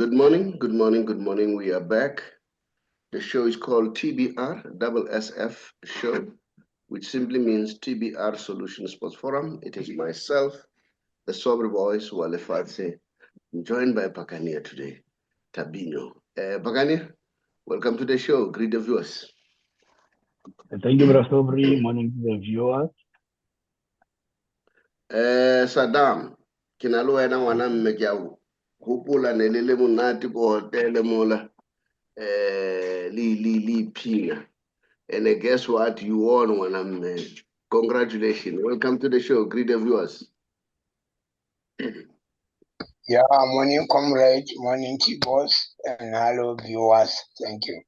Good morning, good morning, good morning. We are back. The show is called TBR SSF Show, which simply means TBR Solution Sports Forum. It is myself, the Sober Voice, Wale Fatse, joined by Pakania today, Tabino. Pakania, welcome to the show. Greet the viewers. Thank you, Brother Sobri. Morning to the viewers. Saddam, kinalo ena wana mmejau. Hupula nelele munati ko hotel mola. Li pina. And guess what? You won one. Congratulations. Welcome to the show. Greet the viewers. Yeah, morning, comrade. Morning, T-Boss. And hello, viewers. Thank you.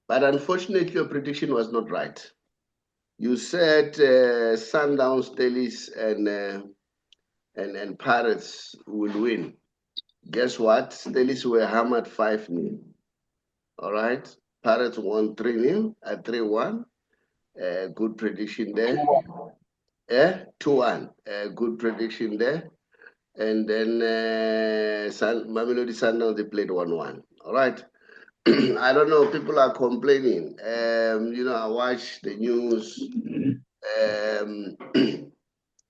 But unfortunately, your prediction was not right. You said Sundowns, Stellies, and Pirates will win. Guess what? Stellies were hammered 5-0. All right. Pirates won 3-0 at 3-1. Good prediction there. 2-1. Good prediction there. And then Mamelodi Sundowns, they played 1-1. All right. I don't know. People are complaining. I watch the news.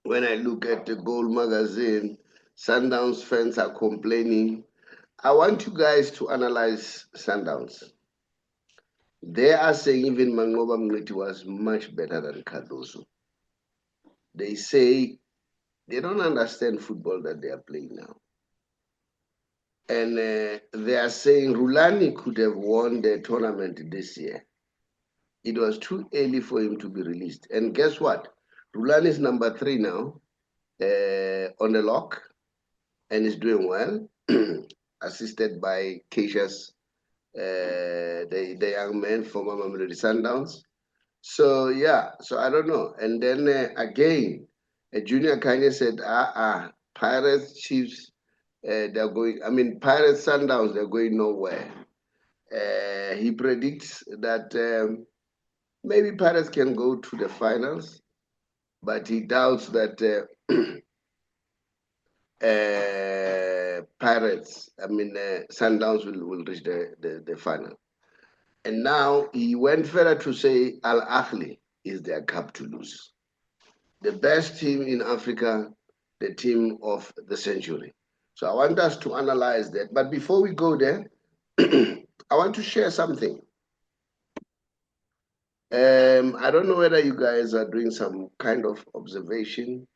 When I look at the Goal magazine, Sundowns fans are complaining. I want you guys to analyze Sundowns. They are saying even Manqoba Mngqithi was much better than Cardoso. They say they don't understand football that they are playing now. And they are saying Rulani could have won the tournament this year. It was too early for him to be released. And guess what? Rulani is number 3 now on the lock and is doing well, assisted by Keisha's, the young man from Mamelodi Sundowns. So, yeah, so I don't know. And then again, Junior Kanye said, Pirates, Chiefs, they're going, Pirates, Sundowns, they're going nowhere. He predicts that maybe Pirates can go to the finals, but he doubts that Pirates, Sundowns will reach the final. And now he went further to say Al Ahly is their cup to lose. The best team in Africa, the team of the century. So I want us to analyze that. But before we go there, I want to share something. I don't know whether you guys are doing some kind of observation.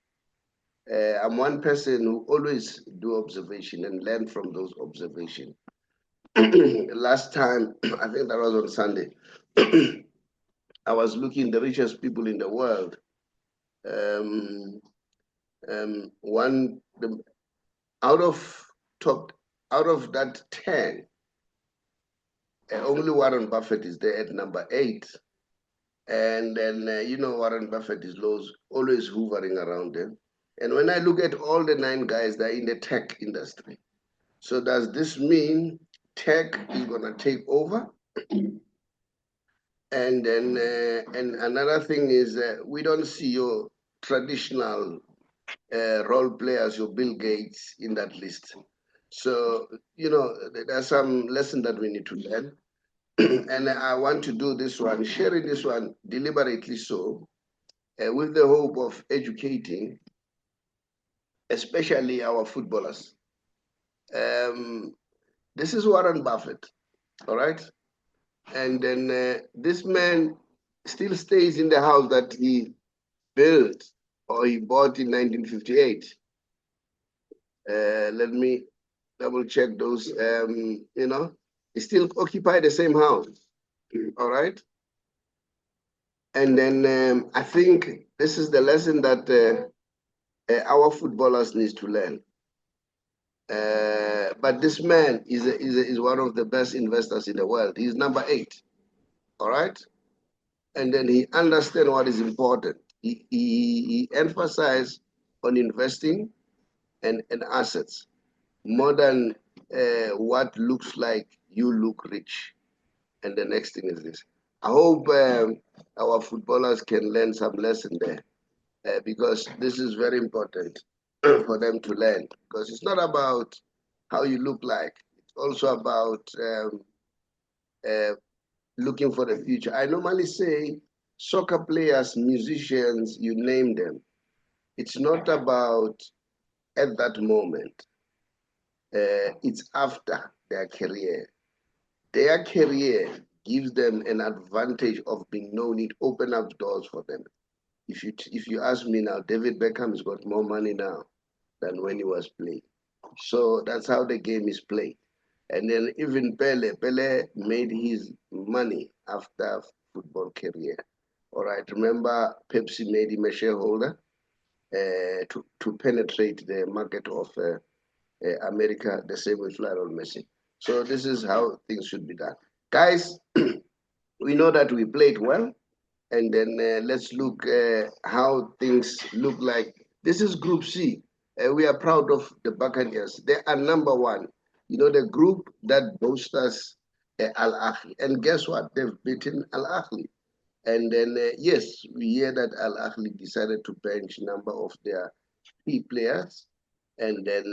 I'm one person who always do observation and learn from those observations. Last time, I think that was on Sunday, I was looking at the richest people in the world. Out of that 10, only Warren Buffett is there at number 8. And then, Warren Buffett is always hovering around them. And when I look at all the 9 guys, they're in the tech industry. So does this mean tech is going to take over? And then, and another thing is we don't see your traditional role players, your Bill Gates in that list. So, there's some lesson that we need to learn. And I want to do this one, sharing this one deliberately so, with the hope of educating, especially our footballers. This is Warren Buffett, all right? And then this man still stays in the house that he built or he bought in 1958. Let me double check those, he still occupy the same house, all right? And then I think this is the lesson that our footballers need to learn. But this man is one of the best investors in the world. He's number 8, all right? And then he understands what is important. He emphasizes on investing and assets more than what looks like you look rich. And the next thing is this. I hope our footballers can learn some lesson there because this is very important for them to learn, because it's not about how you look like. also about looking for the future. I normally say soccer players, musicians, you name them. It's not about at that moment. It's after their career. Their career gives them an advantage of being known. It opens up doors for them. If you ask me now, David Beckham has got more money now than when he was playing. So that's how the game is played. And then even Pele made his money after football career. All right, remember Pepsi made him a shareholder to penetrate the market of America, the same with Lionel Messi. So this is how things should be done. Guys, we know that we played well, and then let's look how things look like. This is Group C. We are proud of the Buccaneers. They are number one. You know, the group that boasts us Al Ahly. And guess what? They've beaten Al Ahly. And then, yes, we hear that Al Ahly decided to bench a number of their key players. And then,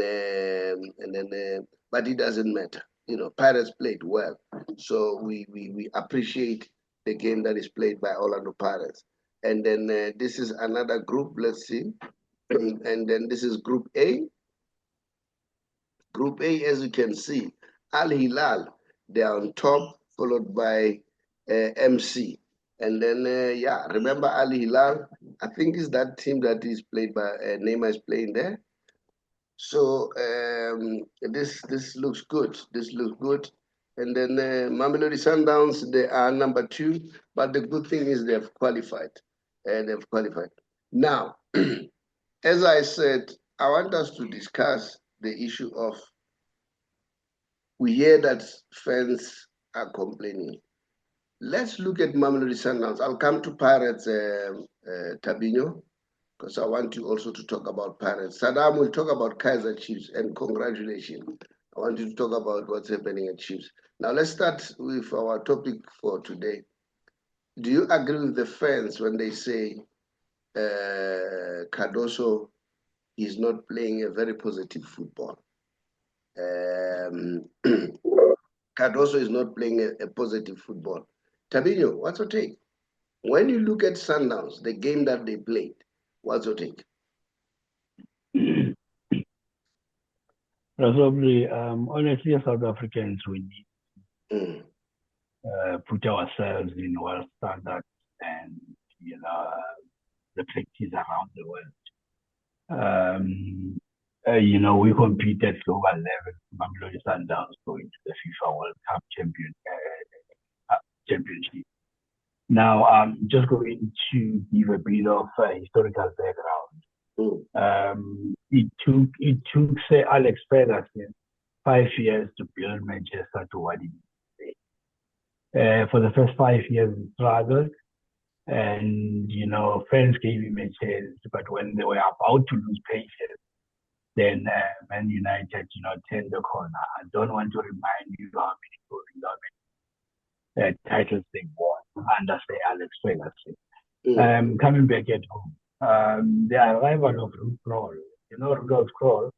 but it doesn't matter. You know, Pirates played well. So we appreciate the game that is played by Orlando Pirates. And then this is another group, let's see. And then this is Group A. Group A, as you can see, Al Hilal, they are on top, followed by MC. And then, yeah, remember Al Hilal? I think it's that team that is played by Neymar is playing there. So this looks good. This looks good. And then Mamelodi Sundowns, they are number 2. But the good thing is they've qualified. They've qualified. Now, as I said, I want us to discuss the issue of, we hear that fans are complaining. Let's look at Mamelodi Sundowns. I'll come to Pirates, Tabino, because I want you also to talk about Pirates. Saddam will talk about Kaizer Chiefs, and congratulations. I want you to talk about what's happening at Chiefs. Now let's start with our topic for today. Do you agree with the fans when they say Cardoso is not playing a very positive football? Cardoso is not playing a positive football. Tabino, what's your take? When you look at Sundowns, the game that they played, what's your take? Probably, honestly, as South Africans, we need put ourselves in world standards and, you know, the practice around the world. You know, we compete at global level. Mamelodi Sundowns going to the FIFA World Cup championship. Now, I'm just going to give a bit of historical background. It took say Alex Ferguson 5 years to build Manchester to what it is today. For the first 5 years, he struggled, and you know, fans gave him a chance. But when they were about to lose patience, then Man United, you know, turned the corner. I don't want to remind you how many titles they won under say Alex Ferguson. Coming back at home, the arrival of Ruud Krol, you know, Rudolf Krol.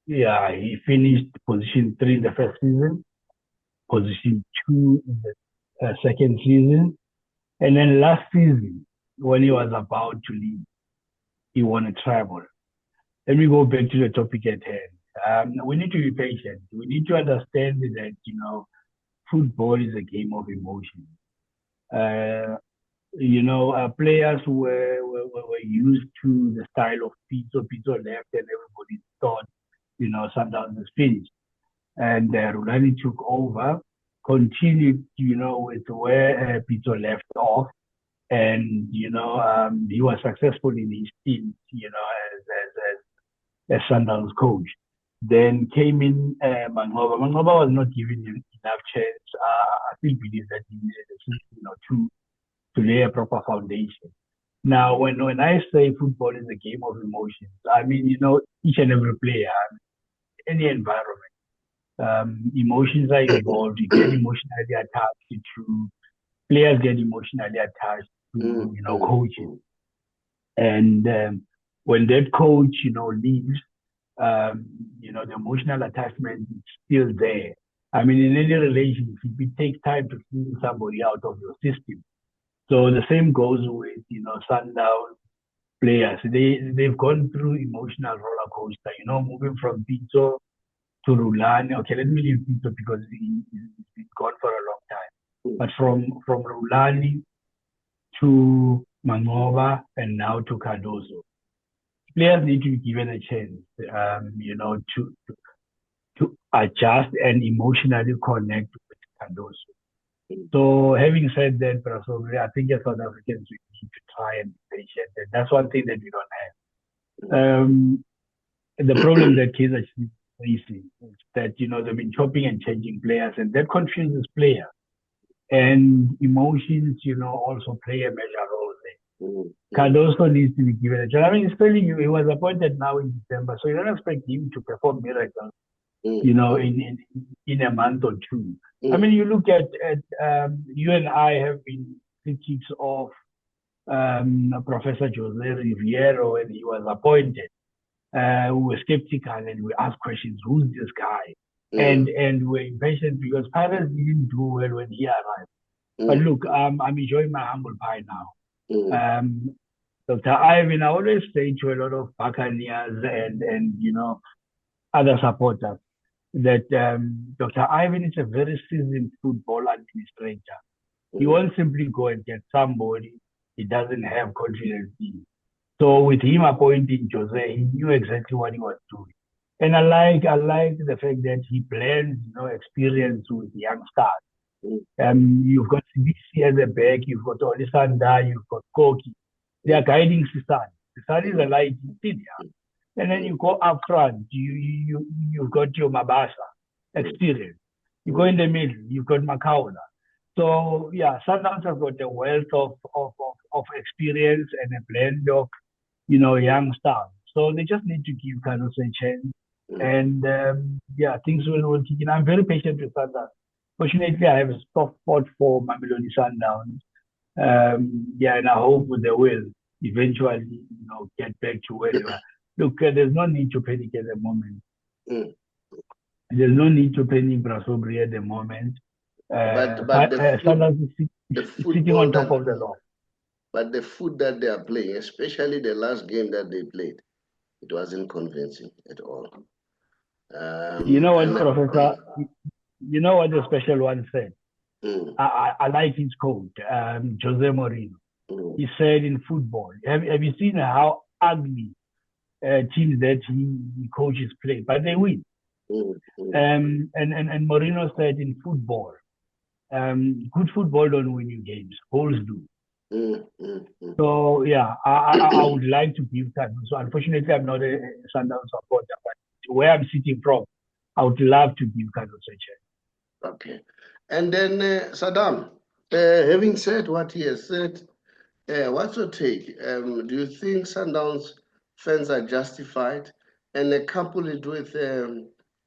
Yeah, he finished position 3 in the first season, position 2 in the second season, and then last season, when he was about to leave, he won a treble. Let me go back to the topic at hand. We need to be patient. We need to understand that, you know, football is a game of emotion. You know, players were used to the style of Pizzo left, and everybody thought, you know, Sundowns is finished. And Rulani took over, continued, you know, with where Pizzo left off. And, you know, he was successful in his team, you know, as Sundowns coach. Then came in Manqoba. Manqoba was not giving him enough chance. I still believe that he needed, you know, to lay a proper foundation. Now, when I say football is a game of emotions, I mean, you know, each and every player, any environment, emotions are involved. You get emotionally attached to players, get emotionally attached to, you know, coaches. And when that coach, you know, leaves, you know, the emotional attachment is still there. I mean, in any relationship, it takes time to clean somebody out of your system. So the same goes with, you know, Sundown players. They've gone through emotional roller coaster, you know, moving from Pito to Rulani. Okay, let me leave Pito because it's been gone for a long time. But from Rulani to Manqoba and now to Cardoso, players need to be given a chance, you know, to adjust and emotionally connect with Cardoso. So having said that, I think as South Africans, we need to try and be patient. And that's one thing that we don't have. The problem that Kaizer Chiefs is facing is that, you know, they've been chopping and changing players, and that confuses players. And emotions, you know, also play a major role there. Cardoso needs to be given a chance. I mean, he's telling you he was appointed now in December, so you don't expect him to perform miracles, you know, in a month or two. I mean, you look at you and I have been critics of Professor Jose Riviero when he was appointed. We were skeptical and we asked questions, who's this guy? And we're impatient because Pirates didn't do well when he arrived. But look, I'm enjoying my humble pie now. Dr. Ivan, I always say to a lot of Buccaneers and you know, other supporters that Dr. Ivan is a very seasoned football administrator. He won't simply go and get somebody he doesn't have confidence in. So with him appointing Jose, he knew exactly what he was doing. And I like the fact that he blends, you know, experience with young stars. You've got CBC as a back, you've got Olisanda, you've got Koki. They are guiding Sisani. Sisani is a light senior. And then you go up front, you've got your Mabasa experience. You go in the middle, you've got Makaula. So yeah, Sundowns have got a wealth of experience and a blend of, you know, young stars. So they just need to give Cardoso a chance. And yeah, things will kick in. I'm very patient with Sundowns. Fortunately, I have a soft spot for Mamelodi Sundowns. Yeah, and I hope they will eventually, you know, get back to where they were. Look, there's no need to panic at the moment. There's no need to panic Brasobri at the moment. But Sundowns is sitting on top of the law. But the foot that they are playing, especially the last game that they played, it wasn't convincing at all. You know what, Professor? You know what the special one said? I like his quote, Jose Mourinho. He said in football, have you seen how ugly teams that he coaches play? But they win. And Mourinho said in football, good football don't win you games, goals do. So yeah, I would like to give time. So unfortunately, I'm not a Sundowns supporter, but where I'm sitting from, I would love to give Cardoso a chance. Okay, and then Saddam, having said what he has said, what's your take? Do you think Sundowns fans are justified, and couple it with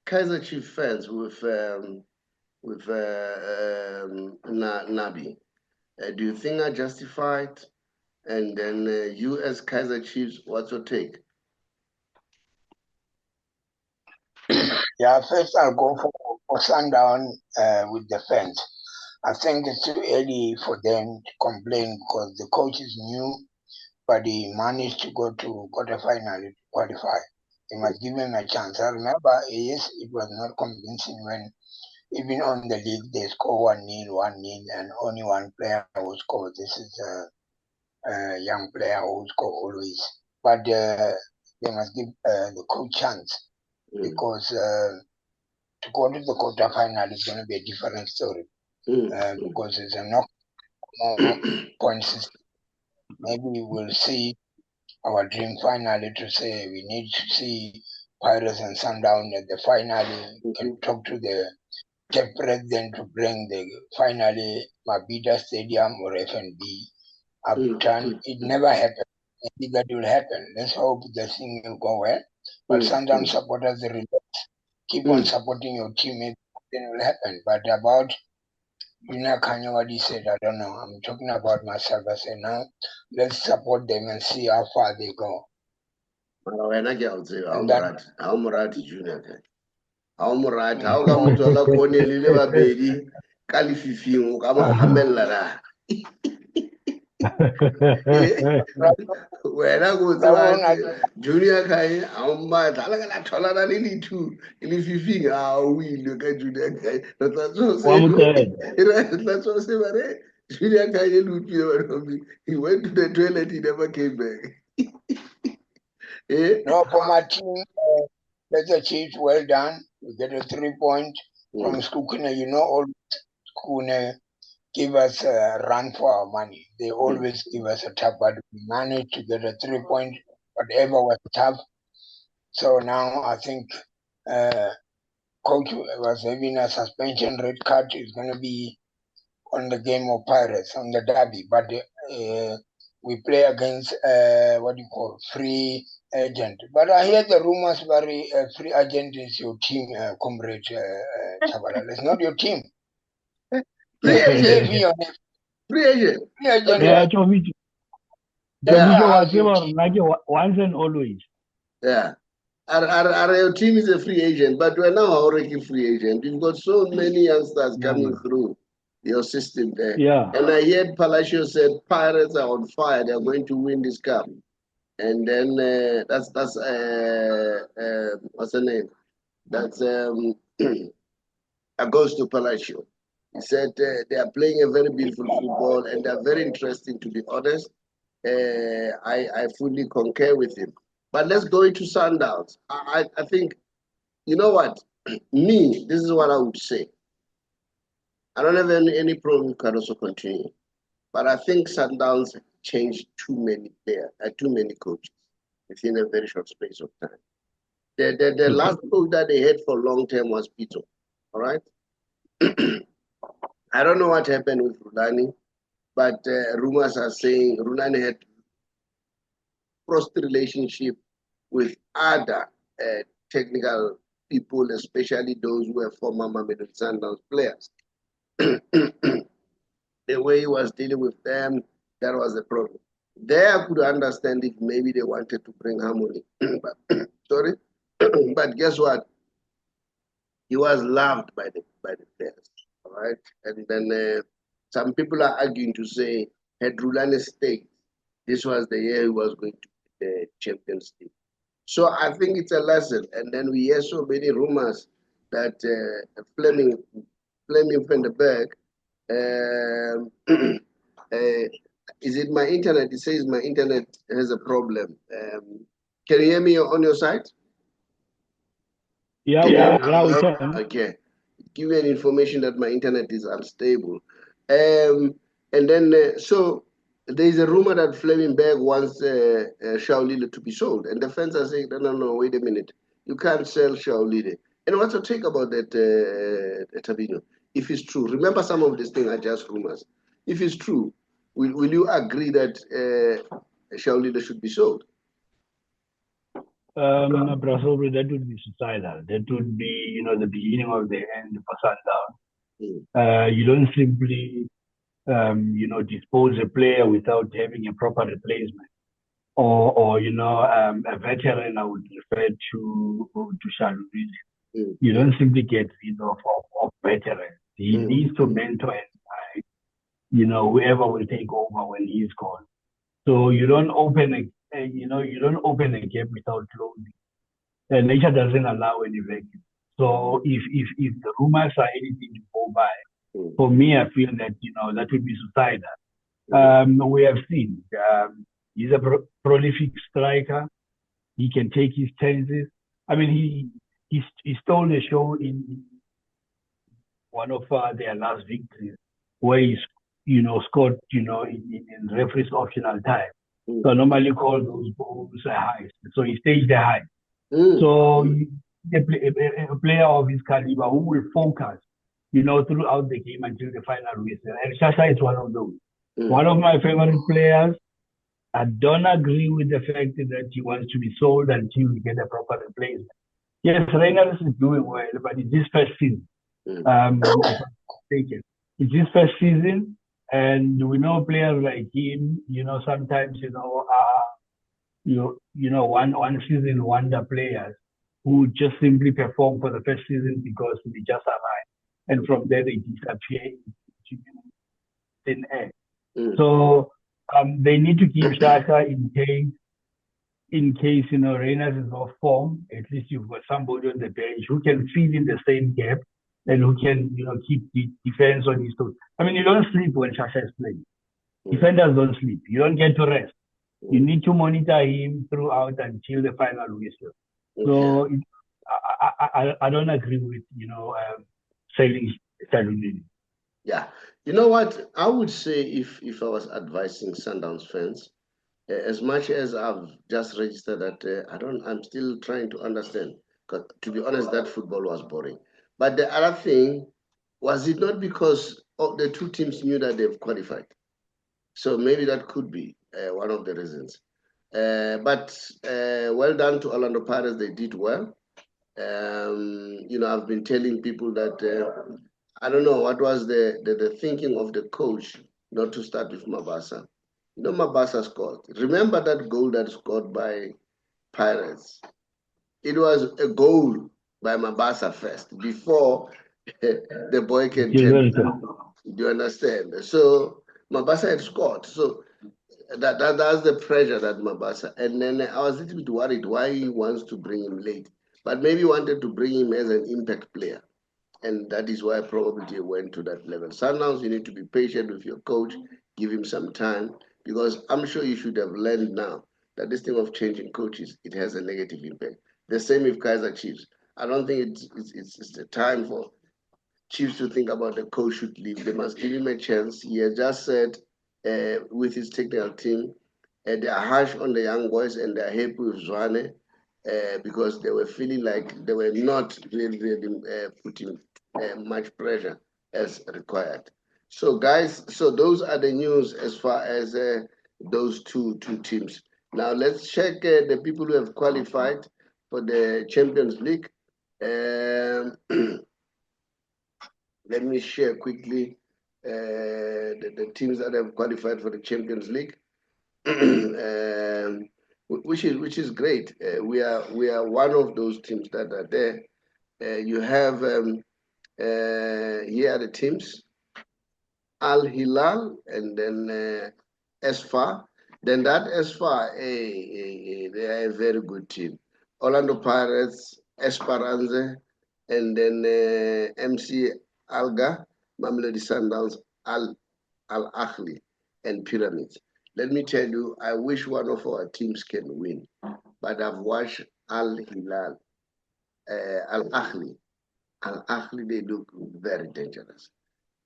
Kaizer Chiefs fans with Nabi? Do you think are justified? And then you as Kaizer Chiefs, what's your take? Yeah, first I'll go for Sundown with the fans. I think it's too early for them to complain because the coach is new, but he managed to go to quarterfinal to qualify. They must give him a chance. I remember, yes, it was not convincing when even on the league they score 1-0, 1-0, and only one player who scored. This is a young player who score always. But they must give the coach chance because to go to the quarterfinal is going to be a different story because it's a knock point system. Maybe we'll see our dream finally to say we need to see Pirates and Sundown at the finale. We can talk to the CAF president to bring the finally Mabida Stadium or FNB upturn. It never happened. Maybe that will happen. Let's hope the thing will go well. But Sundown supporters relax. Keep on supporting your team. Maybe it will happen. But about Kanye, what he said, I don't know. I'm talking about myself. I say now, let's support them and see how far they go. wena ke a tseba And that ha o morati junior ka ha o morati ha o ka mo tswala corner le babedi ka lefifing o ka mo hamella na wena go tseba junior kai ha o mmatla ha la tholana le le-2 le fifing ha o ile ka junior kai re tla tso se bare junior kai le utlwile he went to the toilet, he never came back. No, for my team, let's achieve well done. We get a 3 point from Skukune. You know, all Skukune give us a run for our money. They always give us a tough, but we managed to get a 3 point, whatever was tough. So now I think coach was having a suspension red card. Is going to be on the game of Pirates, on the derby. But we play against what you call free agent. But I hear the rumors very free agent is your team, comrade Chabala. It's not your team. Free agent. Free agent. Free agent. Once and always. Yeah. Our team is a free agent, but we're now already free agent. You've got so many youngsters coming through your system there. Yeah. And I heard Palacio said Pirates are on fire. They're going to win this cup. And then that's what's the name? That's Agosto Palacio. He said they are playing a very beautiful football and they're very interesting, to be honest. I fully concur with him. But let's go into Sundowns. I think, you know what? Me, this is what I would say. I don't have any problem with Cardoso continuing. But I think Sundowns changed too many players, too many coaches within a very short space of time. The last coach that they had for long term was Pito. All right? I don't know what happened with Rulani, but rumors are saying Rulani had crossed the relationship with other technical people, especially those who were former Mamelodi Sundowns players. The way he was dealing with them, that was the problem. There I could understand if maybe they wanted to bring harmony. But, sorry? But guess what? He was loved by the players, all right? And then some people are arguing to say, had Rulani stayed, this was the year he was going to be the Champions League. So I think it's a lesson. And then we hear so many rumors that Fleming van der Berg, is it my internet? It says my internet has a problem. Can you hear me on your side? Yeah, we can. Okay. Give me an information that my internet is unstable. And then, so there's a rumor that Flemingberg wants Shaolile to be sold. And the fans are saying, no, wait a minute. You can't sell Shaolile. And what's your take about that, Tabino? If it's true, remember some of these things are just rumors. If it's true, will you agree that Shaolile should be sold? That would be suicidal. That would be, the beginning of the end for Sundown. You don't simply, dispose a player without having a proper replacement, or a veteran. I would refer to Shalulile. You don't simply get rid of veterans. He needs to mentor and whoever will take over when he's gone. So you don't open a gap without closing. Nature doesn't allow any vacuum. So if the rumors are anything to go by, for me, I feel that that would be suicidal. We have seen he's a prolific striker. He can take his chances. I mean, he stole the show in one of their last victories, where he scored in referee's optional time. So I normally call those goals a heist. So he staged the heist. So a player of his caliber who will focus, throughout the game until the final whistle. And Shasha is one of those. One of my favorite players. I don't agree with the fact that he wants to be sold until we get a proper replacement. Yes, Reynolds is doing well, but it's his first season. It's his first season, and we know players like him, sometimes, one season wonder players who just simply perform for the first season because they just arrived, and from there they disappear into thin air. So they need to keep Shaka in case Reyners is off form. At least you've got somebody on the bench who can fill in the same gap and who can keep the defense on his toes. I mean, you don't sleep when Shaka is playing. Defenders don't sleep. You don't get to rest. You need to monitor him throughout until the final whistle. So I don't agree with selling Salulini. Yeah, you know what? I would say if I was advising Sundowns fans, as much as I've just registered that I'm still trying to understand. Because to be honest, that football was boring. But the other thing, was it not because the two teams knew that they've qualified? So maybe that could be one of the reasons. But well done to Orlando Pirates. They did well. I've been telling people that I don't know what was the thinking of the coach not to start with Mabasa. Mabasa scored. Remember that goal that scored by Pirates? It was a goal by Mabasa first before the boy can turn. Do you understand? So Mabasa had scored. So that's the pressure that Mabasa. And then I was a little bit worried why he wants to bring him late. But maybe he wanted to bring him as an impact player. And that is why probably went to that level. Sundowns, you need to be patient with your coach, give him some time, because I'm sure you should have learned now that this thing of changing coaches, it has a negative impact. The same with Kaiser Chiefs. I don't think it's the time for Chiefs to think about the coach should leave. They must give him a chance. He has just said with his technical team, they are harsh on the young boys and they are happy with Zwane because they were feeling like they were not really putting much pressure as required. So guys, so those are the news as far as those two teams. Now let's check the people who have qualified for the Champions League. Let me share quickly the teams that have qualified for the Champions League, which is great. We are one of those teams that are there. You have here are the teams: Al Hilal, and then Esfa. Then that Esfa, they are a very good team. Orlando Pirates, Esperance, and then MC Alga, Mamelodi Sundowns, Al Ahly, and Pyramids. Let me tell you, I wish one of our teams can win, but I've watched Al Hilal, Al Ahly. Al Ahly, they look very dangerous.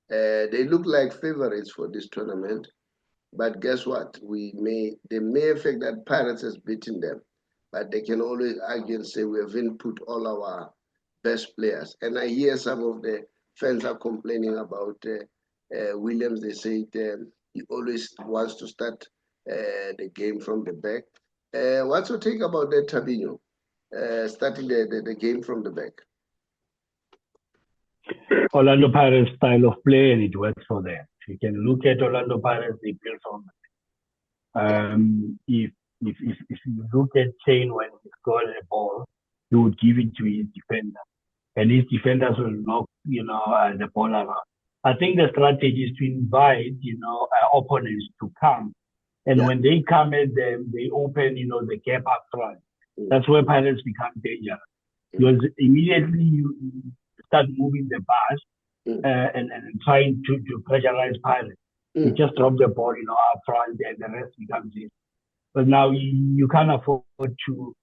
They look like favorites for this tournament, but guess what? They may affect that Pirates has beaten them, but they can always argue and say we haven't put all our best players. And I hear some of the fans are complaining about Williams. They say he always wants to start the game from the back. What's your take about that, Tabino? Starting the game from the back. Orlando Pirates style of play, and it works for them. You can look at Orlando Pirates; they build on it. If you look at Shane when he scored a ball, he would give it to his defender, and his defenders will knock the ball around. I think the strategy is to invite opponents to come, and when they come at them, they open the gap up front. That's where Pirates become dangerous, because immediately you start moving the bars and trying to pressurize Pirates. You just drop the ball up front, and the rest becomes easy. But now you can't afford to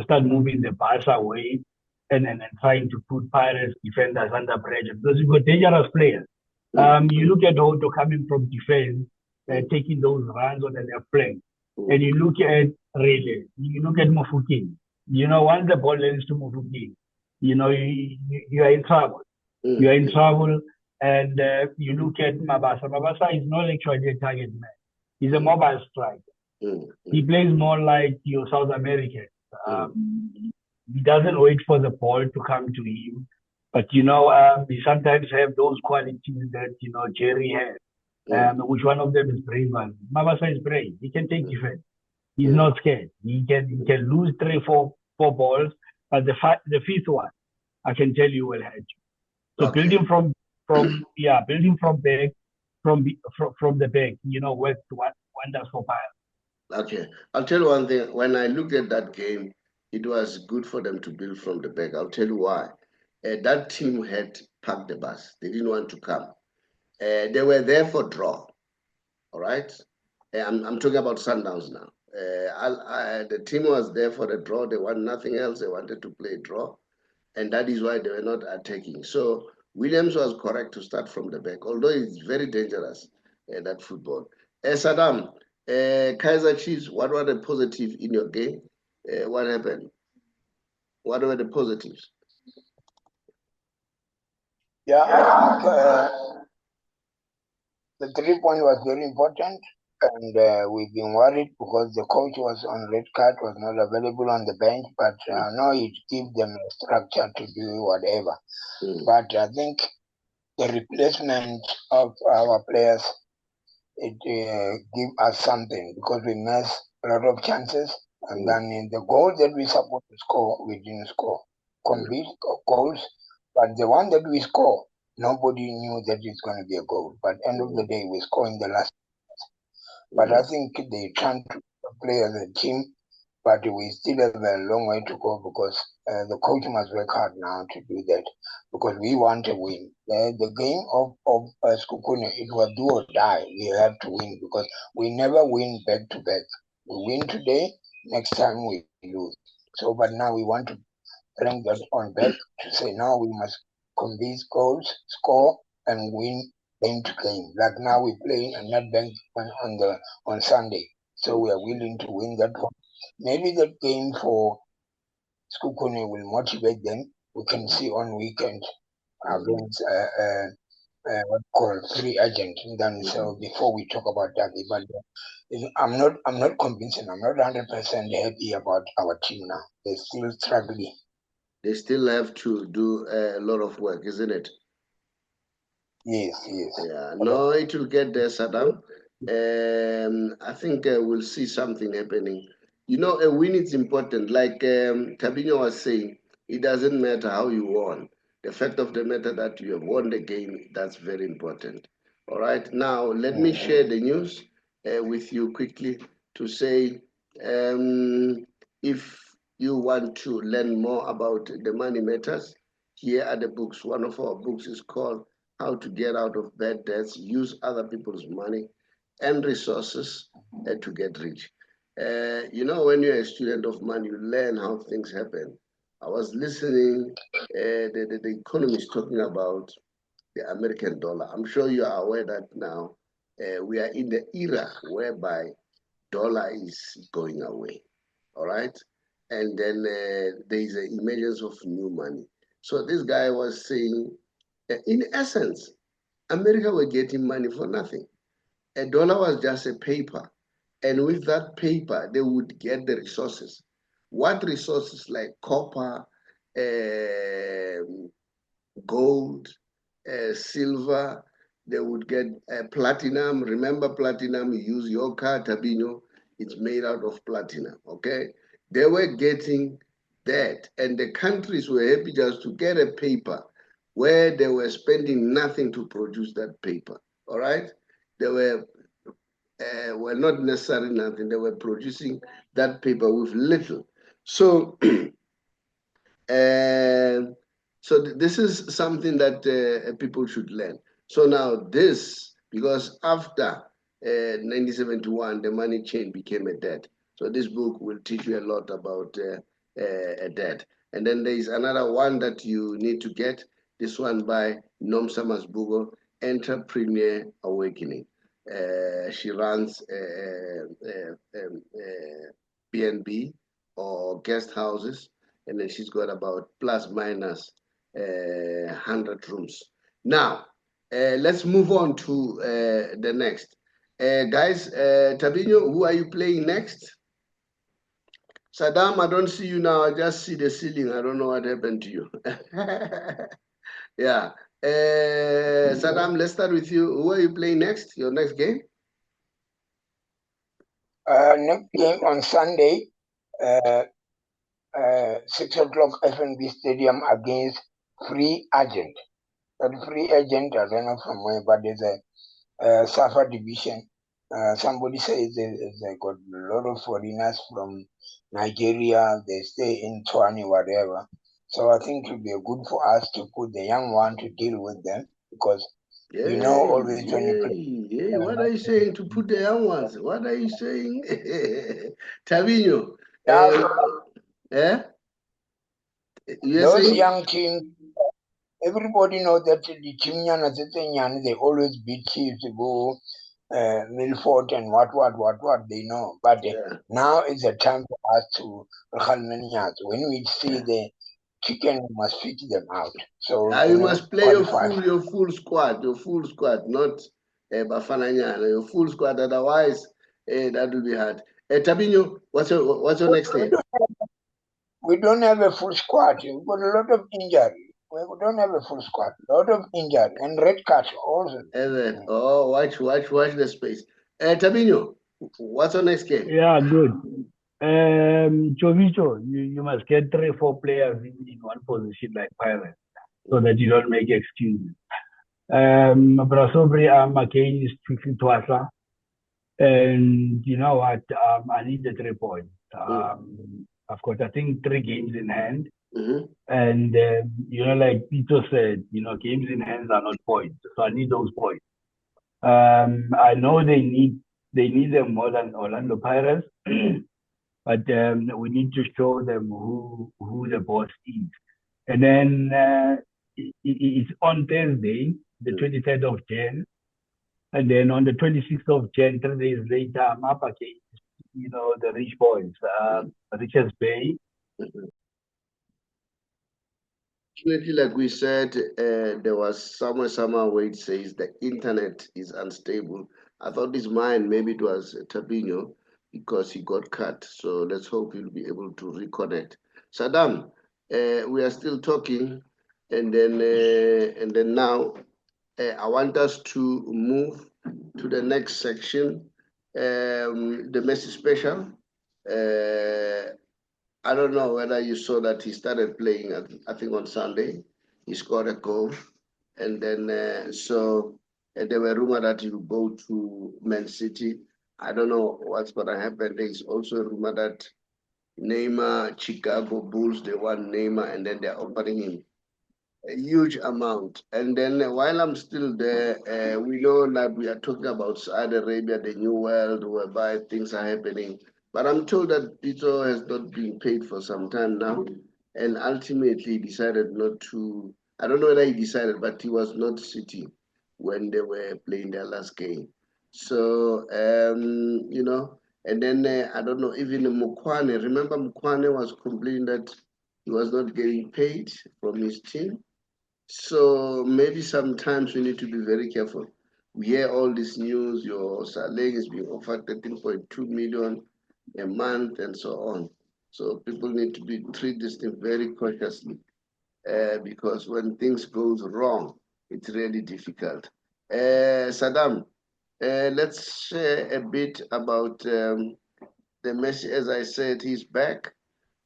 start moving the bars away and trying to put Pirates defenders under pressure, because you've got dangerous players. You look at Otto coming from defense, taking those runs on the left flank, and you look at Rayleigh, you look at Mofokeng. Once the ball lands to Mofokeng, you are in trouble. You are in trouble, and you look at Mabasa. Mabasa is not actually a target man. He's a mobile striker. He plays more like your South American. He doesn't wait for the ball to come to him, but he sometimes have those qualities that Jerry has. Which one of them is braver? Mabasa is brave. He can take defense. He's not scared. He can lose 3, 4 balls, but the fifth one, I can tell you, will hurt you. So building from building from back, from the back, works wonders for Bayern. Okay, I'll tell you one thing. When I looked at that game, it was good for them to build from the back. I'll tell you why. That team had parked the bus. They didn't want to come. They were there for draw. All right. I'm talking about Sundowns now. The team was there for the draw. They want nothing else. They wanted to play draw, and that is why they were not attacking. So Williams was correct to start from the back, although it's very dangerous, that football. Saddam, Kaiser Chiefs, what were the positives in your game? What happened? What were the positives? Yeah, I think the 3 point was very important, and we've been worried because the coach was on red card, was not available on the bench, but now it gives them a structure to do whatever. But I think the replacement of our players, it give us something because we missed a lot of chances, and then in the goal that we supposed to score, we didn't score. Complete goals, but the one that we score, nobody knew that it's going to be a goal. But end of the day, we score in the last. But I think they trying to play as a team, but we still have a long way to go because the coach must work hard now to do that because we want to win. The game of Skukune, it was do or die. We have to win because we never win back to back. We win today, next time we lose. So, but now we want to bring that on back to say now we must convince goals, score, and win game to game. Like now we're playing a net bank on Sunday, so we are willing to win that one. Maybe that game for Skukune will motivate them. We can see on weekend against what called free agent. Then so before we talk about that, but I'm not convinced. I'm not 100% happy about our team now. They're still struggling. They still have to do a lot of work, isn't it? Yes. Yeah, no, it will get there, Saddam. I think we'll see something happening. A win is important. Like Tabino was saying, it doesn't matter how you won. The fact of the matter that you have won the game, that's very important. All right, now let me share the news with you quickly to say if you want to learn more about the money matters, here are the books. One of our books is called How to Get Out of Bad Debts, Use Other People's Money and Resources to Get Rich. When you're a student of money, you learn how things happen. I was listening, the economist talking about the American dollar. I'm sure you are aware that now we are in the era whereby dollar is going away, all right? And then there is an emergence of new money. So this guy was saying, in essence, America were getting money for nothing. A dollar was just a paper. And with that paper, they would get the resources. What resources? Like copper, gold, silver. They would get platinum. Remember platinum, you use your car, Tabino. It's made out of platinum, okay? They were getting that. And the countries were happy just to get a paper where they were spending nothing to produce that paper, all right? They were not necessarily nothing. They were producing that paper with little. So, this is something that people should learn. So now this, because after 1971, the money chain became a debt. So this book will teach you a lot about a debt. And then there is another one that you need to get, this one by Nomsa Masbugo, Entrepreneur Awakening. She runs B&B or guest houses, and then she's got about plus minus 100 rooms. Now, let's move on to the next. Guys, Tabino, who are you playing next? Saddam, I don't see you now. I just see the ceiling. I don't know what happened to you. Yeah. Saddam, let's start with you. Who are you playing next? Your next game? Next game on Sunday, 6 o'clock FNB Stadium against Free Agent. That Free Agent, I don't know from where, but there's a SAFA division. Somebody says they got a lot of foreigners from Nigeria. They stay in Twani, whatever. So I think it would be good for us to put the young one to deal with them because you know always when you play. What are you saying to put the young ones? What are you saying? Tabinho. Those young teams, everybody knows that the team they always beat Chiefs, go Milford and what they know. But now is the time for us to when we see the chicken, we must fit them out. So you must play your full squad, not Bafananyana, your full squad. Otherwise, that will be hard. Tabinho, what's your next name? We don't have a full squad. We've got a lot of injury. We don't have a full squad. A lot of injury and red cards also. Oh, watch the space. Tabinho, what's your next game? Yeah, good. Chovicho, you must get 3-4 players in one position like Pirates so that you don't make excuses. Brasobri, I'm against Twasa. And you know what? I need the 3 points. I've got, I think, 3 games in hand. And, like Peter said, games in hand are not points. So I need those points. I know they need them more than Orlando Pirates. But we need to show them who the boss is. And then it's on Thursday, the 23rd of Jan. And then on the 26th of Jan, 3 days later, I'm up against, the Rich Boys, Richards Bay. Like we said, there was somewhere where it says the internet is unstable. I thought this mine, maybe it was Tabinho, because he got cut. So let's hope he'll be able to reconnect. Saddam, we are still talking, and then now I want us to move to the next section, the Messi special. I don't know whether you saw that he started playing, I think on Sunday. He scored a goal. And then, there were rumors that he would go to Man City. I don't know what's going to happen. There is also a rumor that Neymar, Chicago Bulls, they want Neymar, and then they're offering him a huge amount. And then while I'm still there, we know that we are talking about Saudi Arabia, the new world, whereby things are happening. But I'm told that Pito has not been paid for some time now, and ultimately decided not to. I don't know whether he decided, but he was not City when they were playing their last game. So, and then I don't know, even Mukwane, remember Mukwane was complaining that he was not getting paid from his team. So maybe sometimes we need to be very careful. We hear all this news, your Saleh is being offered 13.2 million a month and so on. So people need to treat this thing very cautiously because when things goes wrong, it's really difficult. Saddam, let's share a bit about the Messi. As I said, he's back,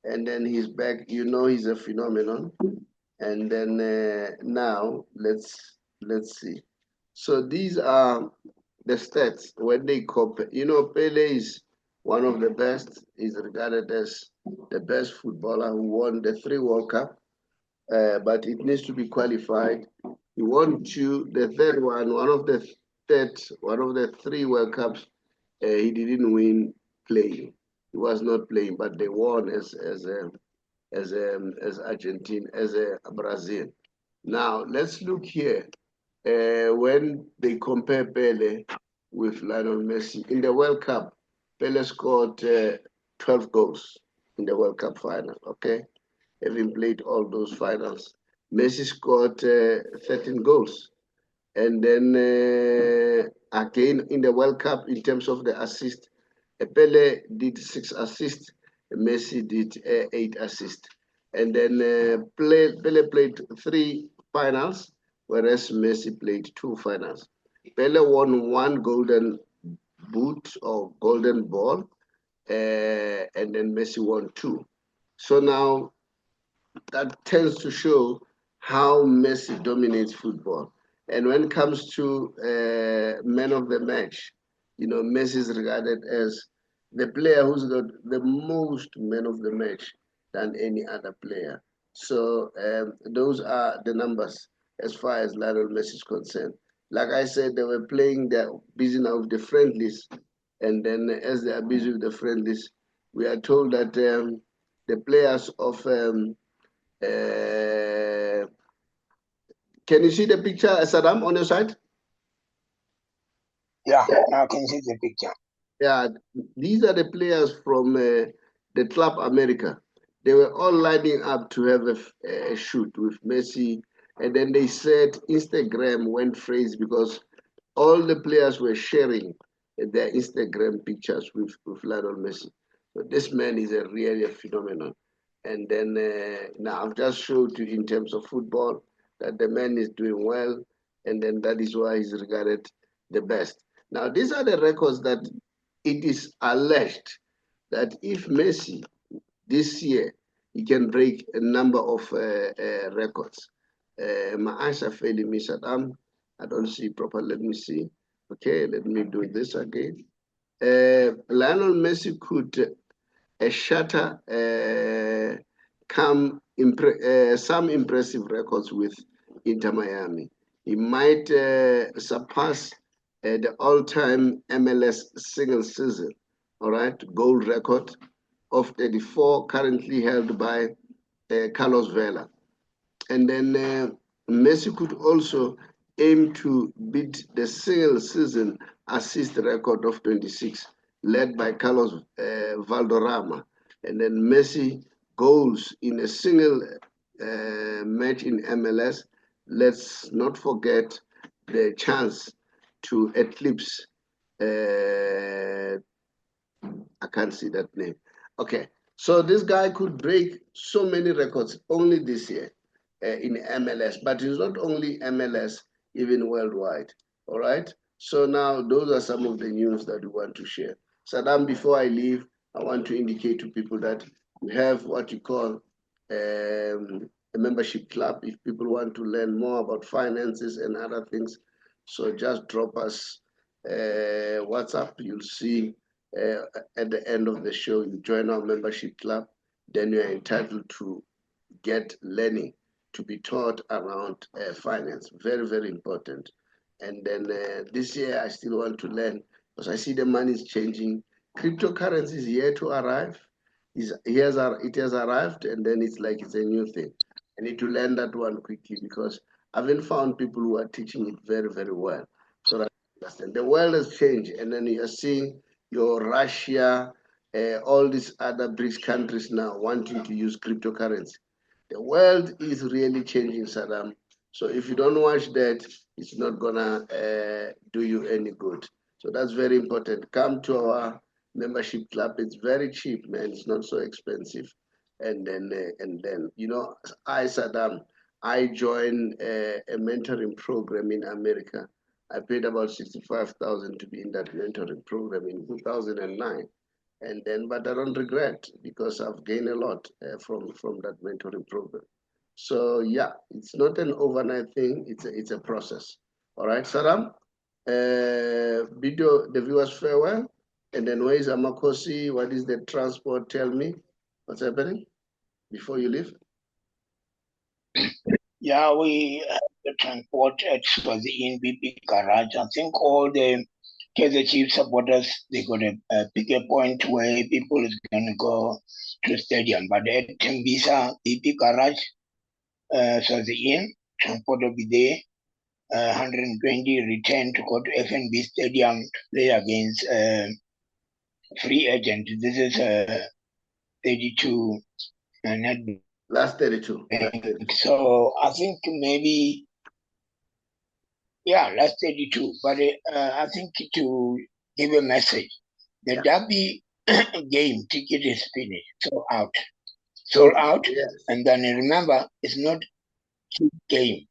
and then he's back. He's a phenomenon. And then now let's see. So these are the stats when they compare. Pele is one of the best. Is regarded as the best footballer who won the 3 World Cup, but it needs to be qualified. He won 2. The third one, one of the 3 World Cups, he didn't win playing. He was not playing, but they won as Argentina, as Brazil. Now let's look here. When they compare Pele with Lionel Messi in the World Cup, Pele scored 12 goals in the World Cup final. Okay, having played all those finals, Messi scored 13 goals, and then again in the World Cup in terms of the assist, Pele did 6 assists. Messi did 8 assists. And then Pele played 3 finals, whereas Messi played 2 finals. Pele won 1 golden boot or golden ball, and then Messi won 2. So now that tends to show how Messi dominates football. And when it comes to man of the match, Messi is regarded as the player who's got the most man of the match than any other player. So those are the numbers as far as Lionel Messi is concerned. Like I said, they were playing, they're busy now with the friendlies. And then as they are busy with the friendlies, we are told that the players of can you see the picture, Saddam, on your side? Yeah, now I can see the picture. Yeah, these are the players from the Club America. They were all lining up to have a shoot with Messi. And then they said Instagram went crazy because all the players were sharing their Instagram pictures with Lionel Messi. So this man is really a phenomenon. And then now I've just showed you in terms of football that the man is doing well, and then that is why he's regarded the best. Now these are the records that it is alleged that if Messi this year he can break a number of records. My eyes are failing me, Saddam. I don't see proper. Let me see. Okay, let me do this again. Lionel Messi could shatter some impressive records with Inter Miami. He might surpass the all-time MLS single season, all right, goal record of 34, currently held by Carlos Vela. And then Messi could also aim to beat the single season assist record of 26, led by Carlos Valderrama. And then Messi goals in a single match in MLS. Let's not forget the chance to eclipse, I can't see that name. Okay, so this guy could break so many records only this year in MLS, but it's not only MLS, even worldwide. All right. So now those are some of the news that we want to share. Saddam, before I leave, I want to indicate to people that we have what you call a membership club. If people want to learn more about finances and other things, so just drop us WhatsApp. You'll see at the end of the show, you join our membership club, then you are entitled to get learning to be taught around finance. Very, very important. And then this year, I still want to learn because I see the money is changing. Cryptocurrency is here to arrive. It has arrived, and then it's like it's a new thing. I need to learn that one quickly because I haven't found people who are teaching it very, very well. So that I understand. The world has changed, and then you're seeing your Russia, all these other BRICS countries now wanting to use cryptocurrency. The world is really changing, Saddam. So if you don't watch that, it's not gonna do you any good. So that's very important. Come to our membership club. It's very cheap, man. It's not so expensive. And then, I, Saddam, I joined a mentoring program in America. I paid about 65,000 to be in that mentoring program in 2009. And then, but I don't regret because I've gained a lot from that mentoring program. So yeah, it's not an overnight thing. It's a process. All right, Saddam. Video the viewers farewell, and then where is Amakosi? What is the transport? Tell me what's happening before you leave. Yeah, we have the transport at the BP garage. I think all the Kaizer Chiefs supporters, they got a pick point where people is going to go to the stadium. But at Tembisa BP garage, the transport will be there. 120 return to go to FNB Stadium to play against free agent. This is 32 net. Last 32. So I think maybe, yeah, last 32. But I think to give a message, the Derby game ticket is finished, sold out. Yes. And then remember, it's not cheap game.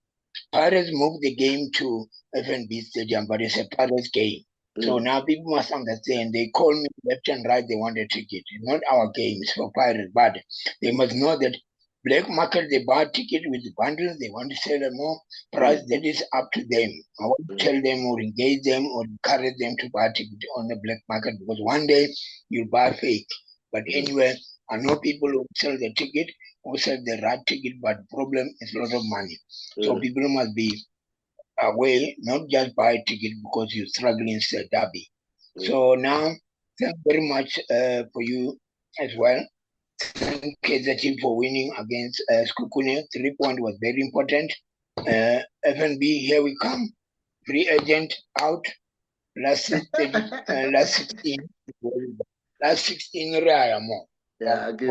Pirates moved the game to FNB Stadium, but it's a Pirates game. So now people must understand. They call me left and right. They want a ticket. It's not our games for Pirates, but they must know that black market, they buy ticket with the bundles. They want to sell a more price. That is up to them. I want to tell them or engage them or encourage them to buy ticket on the black market, because one day you'll buy fake. But anyway, I know people who sell the ticket, who sell the right ticket, but the problem is a lot of money. So people must be away, not just buy a ticket because you're struggling in the derby. So now, thank you very much for you as well. Thank Kaizer Chiefs for winning against Skukune. 3 point was very important. FNB, here we come. Free agent out. Last 16, last 16 real more. Yeah, ke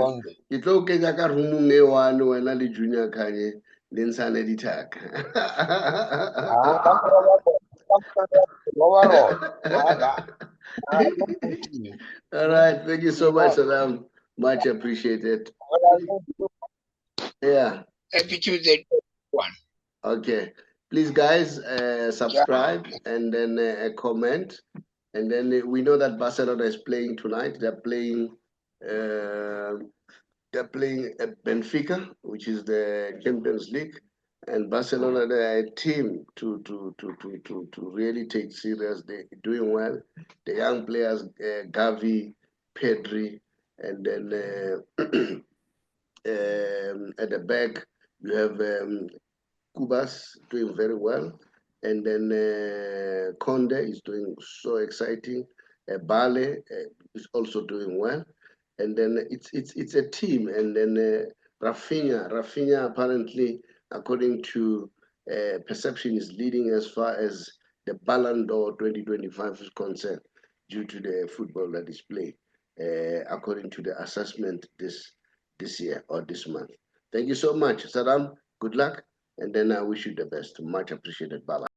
tlo kenya ka roomong e one wena le junior Kanye le ntshane dithaka. All right, thank you so much, Salam. Much appreciated. Yeah. Happy Tuesday, one. Okay. Please, guys, subscribe and then comment. And then we know that Barcelona is playing tonight. They're playing Benfica, which is the Champions League, and Barcelona. They are a team to really take serious. They're doing well. The young players, Gavi, Pedri, and then at the back you have Kubas doing very well, and then Conde is doing so exciting. Bale is also doing well, and then it's a team. And then Rafinha apparently, according to perception, is leading as far as the Ballon d'Or 2025 is concerned, due to the football that is played, according to the assessment this year or this month. Thank you so much, Saddam. Good luck. And then I wish you the best. Much appreciated. Bye-bye.